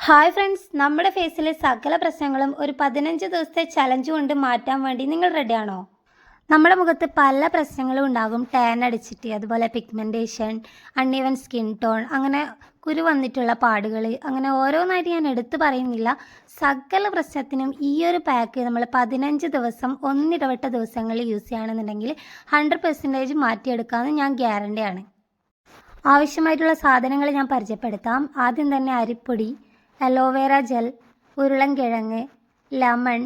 Hi friends, നമ്മുടെ ഫേസിലെ സകല പ്രശ്നങ്ങളും ഒരു 15 ദിവസത്തെ ചലഞ്ച് കൊണ്ട് മാറ്റാൻ വേണ്ടി നിങ്ങൾ റെഡിയാണോ? നമ്മുടെ മുഖത്ത് പല പ്രശ്നങ്ങളും ഉണ്ടാകും. ടാൻ അടിച്ചിട്ട്, അതുപോലെ പിഗ്മെൻറ്റേഷൻ, അൺഈവൻ സ്കിൻ ടോൺ, അങ്ങനെ കുരു വന്നിട്ടുള്ള പാടുകൾ, അങ്ങനെ ഓരോന്നായിട്ട് ഞാൻ എടുത്തു പറയുന്നില്ല. സകല പ്രശ്നത്തിനും ഈ ഒരു പാക്ക് നമ്മൾ 15 ദിവസം ഒന്നിടവിട്ട ദിവസങ്ങളിൽ യൂസ് ചെയ്യുകയാണെന്നുണ്ടെങ്കിൽ 100% മാറ്റിയെടുക്കാമെന്ന് ഞാൻ ഗ്യാരണ്ടിയാണ്. ആവശ്യമായിട്ടുള്ള സാധനങ്ങൾ ഞാൻ പരിചയപ്പെടുത്താം. ആദ്യം തന്നെ അരിപ്പൊടി, അലോവേര ജെൽ, ഉരുളൻകിഴങ്ങ്, ലെമൺ,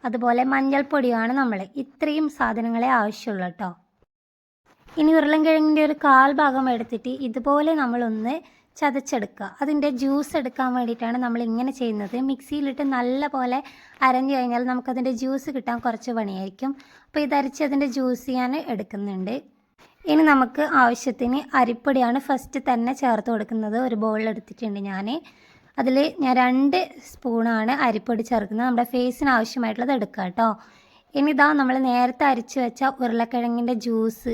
അതുപോലെ മഞ്ഞൾപ്പൊടിയാണ് നമ്മൾ ഇത്രയും സാധനങ്ങളെ ആവശ്യമുള്ളൂ കേട്ടോ. ഇനി ഉരുളൻകിഴങ്ങിൻ്റെ ഒരു കാൽ ഭാഗം എടുത്തിട്ട് ഇതുപോലെ നമ്മളൊന്ന് ചതച്ചെടുക്കുക. അതിൻ്റെ ജ്യൂസ് എടുക്കാൻ വേണ്ടിയിട്ടാണ് നമ്മൾ ഇങ്ങനെ ചെയ്യുന്നത്. മിക്സിയിലിട്ട് നല്ല പോലെ അരഞ്ഞു കഴിഞ്ഞാൽ നമുക്കതിൻ്റെ ജ്യൂസ് കിട്ടാൻ കുറച്ച് പണിയായിരിക്കും. അപ്പോൾ ഇതരച്ച് അതിൻ്റെ ജ്യൂസ് ഞാൻ എടുക്കുന്നുണ്ട്. ഇനി നമുക്ക് ആവശ്യത്തിന് അരിപ്പൊടിയാണ് ഫസ്റ്റ് തന്നെ ചേർത്ത് കൊടുക്കുന്നത്. ഒരു ബൗളിൽ എടുത്തിട്ടുണ്ട് അതിൽ ഞാൻ 2 സ്പൂണാണ് അരിപ്പൊടി ചേർക്കുന്നത്. നമ്മുടെ ഫേസിന് ആവശ്യമായിട്ടുള്ളത് എടുക്കുക കേട്ടോ. ഇനി ഇതാ നമ്മൾ നേരത്തെ അരിച്ചു വെച്ച ഉരുളക്കിഴങ്ങിൻ്റെ ജ്യൂസ്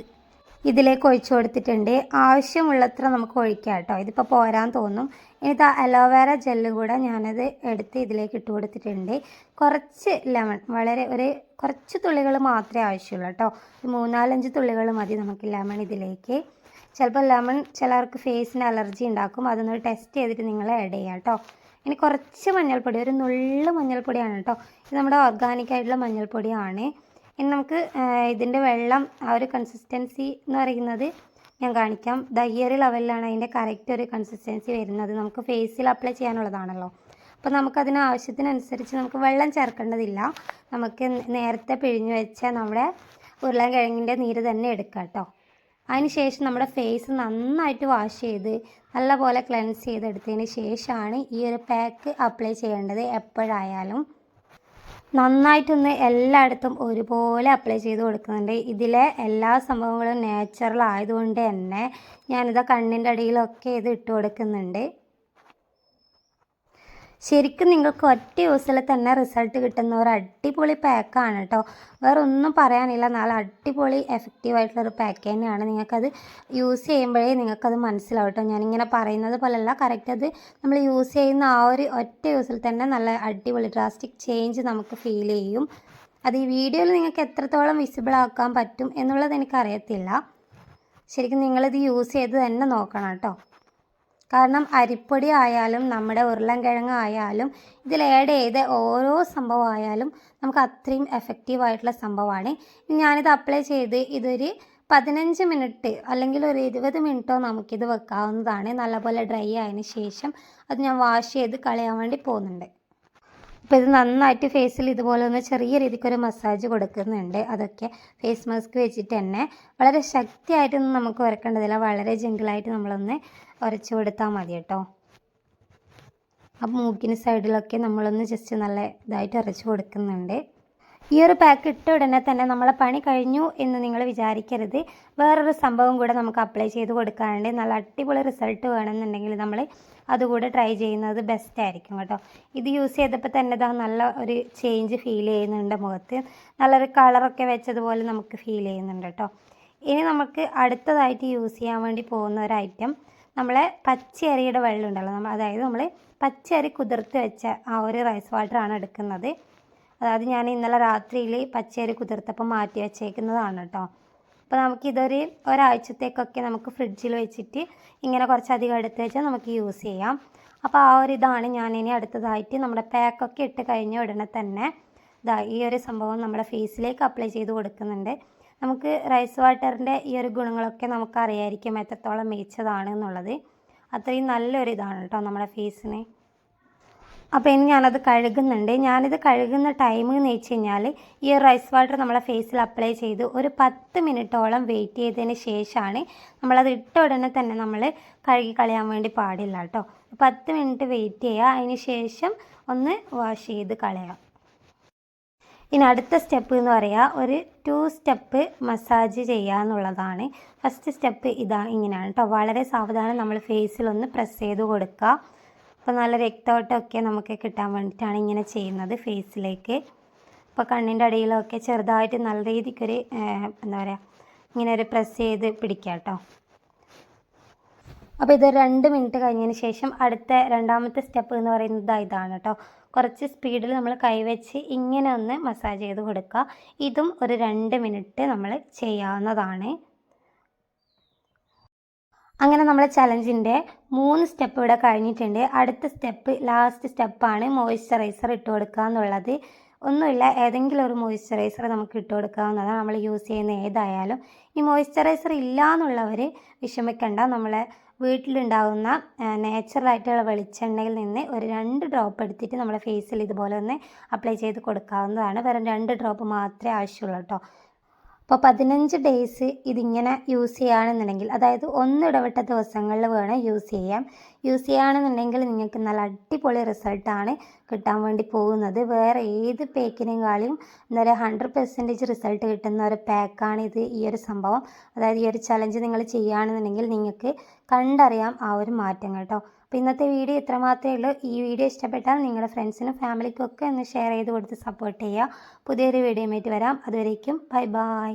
ഇതിലേക്ക് ഒഴിച്ചു കൊടുത്തിട്ടുണ്ട്. ആവശ്യമുള്ളത്ര നമുക്ക് ഒഴിക്കാം കേട്ടോ. ഇതിപ്പോൾ പോരാൻ തോന്നും. ഇനി ഇതാ അലോവേര ജെല്ല് കൂടെ ഞാനത് എടുത്ത് ഇതിലേക്ക് ഇട്ട് കൊടുത്തിട്ടുണ്ട്. കുറച്ച് ലെമൺ, കുറച്ച് തുള്ളികൾ മാത്രമേ ആവശ്യമുള്ളൂ കേട്ടോ. 3-4-5 തുള്ളികൾ മതി നമുക്ക് ലെമൺ ഇതിലേക്ക്. ചിലപ്പോൾ ലെമൺ ചിലർക്ക് ഫേസിന് അലർജി ഉണ്ടാക്കും. അതൊന്ന് ടെസ്റ്റ് ചെയ്തിട്ട് നിങ്ങൾ ആഡ് ചെയ്യാം കേട്ടോ. ഇനി കുറച്ച് മഞ്ഞൾപ്പൊടി, ഒരു നുള്ളു മഞ്ഞൾപ്പൊടിയാണ് കേട്ടോ. ഇത് നമ്മുടെ ഓർഗാനിക് ആയിട്ടുള്ള മഞ്ഞൾപ്പൊടിയാണ്. ഇനി നമുക്ക് ഇതിൻ്റെ വെള്ളം ആ ഒരു കൺസിസ്റ്റൻസി എന്ന് പറയുന്നത് ഞാൻ കാണിക്കാം. ഈ ഒരു ലെവലിലാണ് അതിൻ്റെ കറക്റ്റ് ഒരു കൺസിസ്റ്റൻസി വരുന്നത്. നമുക്ക് ഫേസിൽ അപ്ലൈ ചെയ്യാനുള്ളതാണല്ലോ. അപ്പോൾ നമുക്കതിന് ആവശ്യത്തിനനുസരിച്ച് നമുക്ക് വെള്ളം ചേർക്കേണ്ടതില്ല. നമുക്ക് നേരത്തെ പിഴിഞ്ഞ് വെച്ച നമ്മുടെ ഉരുളൻകിഴങ്ങിൻ്റെ നീര് തന്നെ എടുക്കാം കേട്ടോ. അതിന് ശേഷം നമ്മുടെ ഫേസ് നന്നായിട്ട് വാഷ് ചെയ്ത് നല്ലപോലെ ക്ലെൻസ് ചെയ്തെടുത്തതിന് ശേഷമാണ് ഈ ഒരു പാക്ക് അപ്ലൈ ചെയ്യേണ്ടത്. എപ്പോഴായാലും നന്നായിട്ടൊന്ന് എല്ലായിടത്തും ഒരുപോലെ അപ്ലൈ ചെയ്ത് കൊടുക്കുന്നുണ്ട്. ഇതിലെ എല്ലാ സംഭവങ്ങളും നാച്ചുറൽ ആയതുകൊണ്ട് തന്നെ ഞാനിത് കണ്ണിൻ്റെ അടിയിലൊക്കെ ഇത് ഇട്ട് കൊടുക്കുന്നുണ്ട്. ശരിക്കും നിങ്ങൾക്ക് ഒറ്റ യൂസിൽ തന്നെ റിസൾട്ട് കിട്ടുന്ന ഒരു അടിപൊളി പാക്കാണ് കേട്ടോ. വേറെ ഒന്നും പറയാനില്ല. നല്ല അടിപൊളി എഫക്റ്റീവായിട്ടുള്ളൊരു പാക്ക് തന്നെയാണ്. നിങ്ങൾക്കത് യൂസ് ചെയ്യുമ്പോഴേ നിങ്ങൾക്കത് മനസ്സിലാവും കേട്ടോ. ഞാനിങ്ങനെ പറയുന്നത് പോലെയല്ല, കറക്റ്റ് അത് നമ്മൾ യൂസ് ചെയ്യുന്ന ആ ഒരു ഒറ്റ യൂസിൽ തന്നെ നല്ല അടിപൊളി ഡ്രാസ്റ്റിക് ചേഞ്ച് നമുക്ക് ഫീൽ ചെയ്യും. അത് ഈ വീഡിയോയിൽ നിങ്ങൾക്ക് എത്രത്തോളം വിസിബിൾ ആക്കാൻ പറ്റും എന്നുള്ളത് എനിക്കറിയത്തില്ല. ശരിക്കും നിങ്ങളിത് യൂസ് ചെയ്ത് തന്നെ നോക്കണം കേട്ടോ. കാരണം അരിപ്പൊടി ആയാലും നമ്മുടെ ഉരുളൻകിഴങ്ങ് ആയാലും ഇതിൽ ആഡ് ചെയ്ത ഓരോ സംഭവമായാലും നമുക്ക് അത്രയും എഫക്റ്റീവായിട്ടുള്ള സംഭവമാണ്. ഞാനിത് അപ്ലൈ ചെയ്ത് ഇതൊരു 15 മിനിറ്റ് അല്ലെങ്കിൽ ഒരു 20 മിനിറ്റോ നമുക്കിത് വെക്കാവുന്നതാണ്. നല്ലപോലെ ഡ്രൈ ആയതിന് ശേഷം അത് ഞാൻ വാഷ് ചെയ്ത് കളയാൻ വേണ്ടി പോകുന്നുണ്ട്. അപ്പോൾ ഇത് നന്നായിട്ട് ഫേസിൽ ഇതുപോലെ ഒന്ന് ചെറിയ രീതിക്കൊരു മസാജ് കൊടുക്കുന്നുണ്ട്. അതൊക്കെ ഫേസ് മാസ്ക് വെച്ചിട്ട് തന്നെ വളരെ ശക്തിയായിട്ടൊന്നും നമുക്ക് ഉരക്കേണ്ടതില്ല. വളരെ ജെൻറ്റിലായിട്ട് നമ്മളൊന്ന് ഉരച്ച് കൊടുത്താൽ മതി കേട്ടോ. അപ്പോൾ മൂക്കിന് സൈഡിലൊക്കെ നമ്മളൊന്ന് ജസ്റ്റ് നല്ല ഇതായിട്ട് ഉരച്ച് കൊടുക്കുന്നുണ്ട്. ഈ ഒരു പാക്ക് ഇട്ട ഉടനെ തന്നെ നമ്മളെ പണി കഴിഞ്ഞു എന്ന് നിങ്ങൾ വിചാരിക്കരുത്. വേറൊരു സംഭവം കൂടെ നമുക്ക് അപ്ലൈ ചെയ്ത് കൊടുക്കാറുണ്ട്. നല്ല അടിപൊളി റിസൾട്ട് വേണമെന്നുണ്ടെങ്കിൽ നമ്മൾ അതുകൂടെ ട്രൈ ചെയ്യുന്നത് ബെസ്റ്റ് ആയിരിക്കും കേട്ടോ. ഇത് യൂസ് ചെയ്തപ്പോൾ തന്നെ നല്ല ഒരു ചേഞ്ച് ഫീൽ ചെയ്യുന്നുണ്ട് മുഖത്ത്. നല്ലൊരു കളറൊക്കെ വെച്ചതുപോലെ നമുക്ക് ഫീൽ ചെയ്യുന്നുണ്ട് കേട്ടോ. ഇനി നമുക്ക് അടുത്തതായിട്ട് യൂസ് ചെയ്യാൻ വേണ്ടി പോകുന്ന ഒരു ഐറ്റം നമ്മളെ പച്ചയരിയുടെ വെള്ളം ഉണ്ടല്ലോ. അതായത് നമ്മൾ പച്ചയരി കുതിർത്ത് വെച്ച ആ ഒരു റൈസ് വാട്ടറാണ് എടുക്കുന്നത്. അതായത് ഞാൻ ഇന്നലെ രാത്രിയിൽ പച്ചയരി കുതിർത്തപ്പോൾ മാറ്റി വെച്ചേക്കുന്നതാണ് കേട്ടോ. അപ്പോൾ നമുക്കിതൊരു ഒരാഴ്ചത്തേക്കൊക്കെ നമുക്ക് ഫ്രിഡ്ജിൽ വെച്ചിട്ട് ഇങ്ങനെ കുറച്ചധികം എടുത്ത് വെച്ചാൽ നമുക്ക് യൂസ് ചെയ്യാം. അപ്പോൾ ആ ഒരു ഇതാണ് ഞാനിനി അടുത്തതായിട്ട് നമ്മുടെ പാക്കൊക്കെ ഇട്ട് കഴിഞ്ഞ ഉടനെ തന്നെ ഈ ഒരു സംഭവം നമ്മുടെ ഫേസിലേക്ക് അപ്ലൈ ചെയ്ത് കൊടുക്കുന്നുണ്ട്. നമുക്ക് റൈസ് വാട്ടറിൻ്റെ ഈ ഒരു ഗുണങ്ങളൊക്കെ നമുക്കറിയായിരിക്കും എത്രത്തോളം മികച്ചതാണ് എന്നുള്ളത്. അത്രയും നല്ലൊരു ഇതാണ് കേട്ടോ നമ്മുടെ ഫേസിന്. അപ്പോൾ ഇനി ഞാനത് കഴുകുന്നുണ്ട്. ഞാനിത് കഴുകുന്ന ടൈം എന്ന് വെച്ച് കഴിഞ്ഞാൽ ഈ റൈസ് വാട്ടർ നമ്മളെ ഫേസിൽ അപ്ലൈ ചെയ്ത് ഒരു 10 മിനിറ്റോളം വെയിറ്റ് ചെയ്തതിന് ശേഷമാണ് നമ്മളത് ഇട്ട ഉടനെ തന്നെ നമ്മൾ കഴുകി കളയാൻ വേണ്ടി പാടില്ല കേട്ടോ. 10 മിനിറ്റ് വെയിറ്റ് ചെയ്യുക. അതിന് ശേഷം ഒന്ന് വാഷ് ചെയ്ത് കളയാം. ഇനി അടുത്ത സ്റ്റെപ്പ് എന്ന് പറയുക ഒരു 2 സ്റ്റെപ്പ് മസാജ് ചെയ്യുക എന്നുള്ളതാണ്. ഫസ്റ്റ് സ്റ്റെപ്പ് ഇങ്ങനെയാണ് കേട്ടോ. വളരെ സാവധാനം നമ്മൾ ഫേസിലൊന്ന് പ്രസ് ചെയ്ത് കൊടുക്കുക. അപ്പോൾ നല്ല രക്തോട്ടമൊക്കെ നമുക്ക് കിട്ടാൻ വേണ്ടിയിട്ടാണ് ഇങ്ങനെ ചെയ്യുന്നത് ഫേസിലേക്ക്. അപ്പോൾ കണ്ണിൻ്റെ അടിയിലൊക്കെ ചെറുതായിട്ട് നല്ല രീതിക്കൊരു ഇങ്ങനെ ഒരു പ്രസ് ചെയ്ത് പിടിക്കാം കേട്ടോ. അപ്പോൾ ഇത് 2 മിനിറ്റ് കഴിഞ്ഞതിന് ശേഷം അടുത്ത രണ്ടാമത്തെ സ്റ്റെപ്പ് എന്ന് പറയുന്നത് ഇതാണ് കേട്ടോ. കുറച്ച് സ്പീഡിൽ നമ്മൾ കൈവച്ച് ഇങ്ങനെ ഒന്ന് മസാജ് ചെയ്ത് കൊടുക്കുക. ഇതും ഒരു 2 മിനിറ്റ് നമ്മൾ ചെയ്യാവുന്നതാണ്. അങ്ങനെ നമ്മളെ ചലഞ്ചിൻ്റെ 3 സ്റ്റെപ്പ് ഇവിടെ കഴിഞ്ഞിട്ടുണ്ട്. അടുത്ത സ്റ്റെപ്പ് ലാസ്റ്റ് സ്റ്റെപ്പാണ് മോയ്സ്ചറൈസർ ഇട്ട് കൊടുക്കുക എന്നുള്ളത്. ഒന്നുമില്ല, ഏതെങ്കിലും ഒരു മോയ്സ്ചറൈസർ നമുക്ക് ഇട്ട് കൊടുക്കാവുന്നതാണ്, നമ്മൾ യൂസ് ചെയ്യുന്ന ഏതായാലും. ഈ മോയ്സ്ചറൈസർ ഇല്ല എന്നുള്ളവർ വിഷമിക്കണ്ട. നമ്മളെ വീട്ടിലുണ്ടാകുന്ന നാച്ചുറലായിട്ടുള്ള വെളിച്ചെണ്ണയിൽ നിന്ന് ഒരു 2 ഡ്രോപ്പ് എടുത്തിട്ട് നമ്മുടെ ഫേസിൽ ഇതുപോലെ ഒന്ന് അപ്ലൈ ചെയ്ത് കൊടുക്കാവുന്നതാണ്. വെറും 2 ഡ്രോപ്പ് മാത്രമേ ആവശ്യമുള്ളൂ കേട്ടോ. അപ്പോൾ 15 ഡേയ്സ് ഇതിങ്ങനെ യൂസ് ചെയ്യുകയാണെന്നുണ്ടെങ്കിൽ, അതായത് ഇടവിട്ട ദിവസങ്ങളിൽ വേണം യൂസ് ചെയ്യുകയാണെന്നുണ്ടെങ്കിൽ നിങ്ങൾക്ക് നല്ല അടിപൊളി റിസൾട്ടാണ് കിട്ടാൻ വേണ്ടി പോകുന്നത്. വേറെ ഏത് പാക്കിനേക്കാളും എന്താ പറയുക 100% റിസൾട്ട് കിട്ടുന്ന ഒരു പാക്കാണിത്. ഈ ഒരു സംഭവം, അതായത് ഈ ഒരു ചലഞ്ച് നിങ്ങൾ ചെയ്യുകയാണെന്നുണ്ടെങ്കിൽ നിങ്ങൾക്ക് കണ്ടറിയാം ആ ഒരു മാറ്റം കേട്ടോ. അപ്പോൾ ഇന്നത്തെ വീഡിയോ ഇത്ര മാത്രമേ ഉള്ളൂ. ഈ വീഡിയോ ഇഷ്ടപ്പെട്ടാൽ നിങ്ങളുടെ ഫ്രണ്ട്സിനും ഫാമിലിക്കും ഒക്കെ ഒന്ന് ഷെയർ ചെയ്ത് കൊടുത്ത് സപ്പോർട്ട് ചെയ്യുക. പുതിയൊരു വീഡിയോയുമായിട്ട് വരാം. അതുവരേക്കും ബൈ ബൈ.